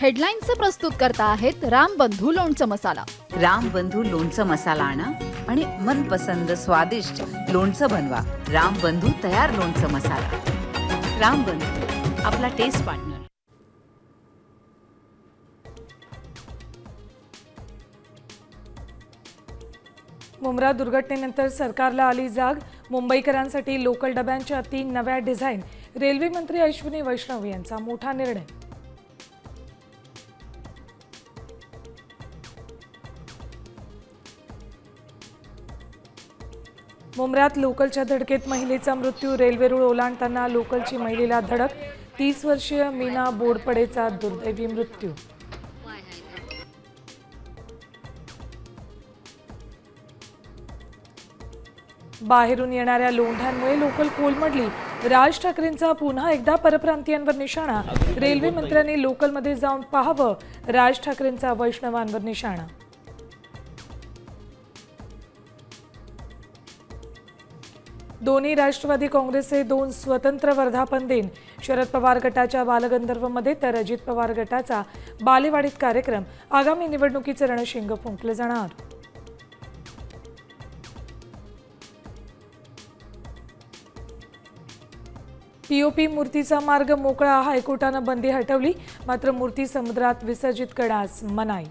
हेडलाईन्सचे प्रस्तुत करता आहेत रामबंधू लोणचं मसाला। रामबंधू लोणचं मसाला आणा आणि मनपसंद स्वादिष्ट लोणचं बनवा। रामबंधू तयार लोणचं मसाला। रामबंधू, आपला टेस्ट पार्टनर। मुंब्रा दुर्घटनेनंतर सरकारला आली जाग। मुंबईकरांसाठी लोकल डब्यांच्या 3 नव्या डिझाईन। रेल्वे मंत्री अश्विनी वैष्णव यांचा मोठा निर्णय। मुंब्र्यात लोकलच्या धडकेत महिलेचा मृत्यू। रेल्वे रूळ ओलांडताना लोकलची महिलेला धडक। 30 वर्षीय मीना बोडपडेचा दुर्दैवी मृत्यू। बाहेरून येणाऱ्या लोंढ्यांमुळे लोकल कोलमडली। राज ठाकरेंचा पुन्हा एकदा परप्रांतीयांवर निशाणा। रेल्वे मंत्र्यांनी लोकलमध्ये जाऊन पाहावं। राज ठाकरेंचा वैष्णवांवर निशाणा। दोन्ही राष्ट्रवादी काँग्रेसचे 2 स्वतंत्र वर्धापन दिन। शरद पवार गटाच्या बालगंधर्वमध्ये तर अजित पवार गटाचा बालेवाडीत कार्यक्रम। आगामी निवडणुकीचे रणशिंग फुंकले जाणार। पीओपी मूर्तीचा मार्ग मोकळा। हायकोर्टानं बंदी हटवली, मात्र मूर्ती समुद्रात विसर्जित करण्यास मनाई।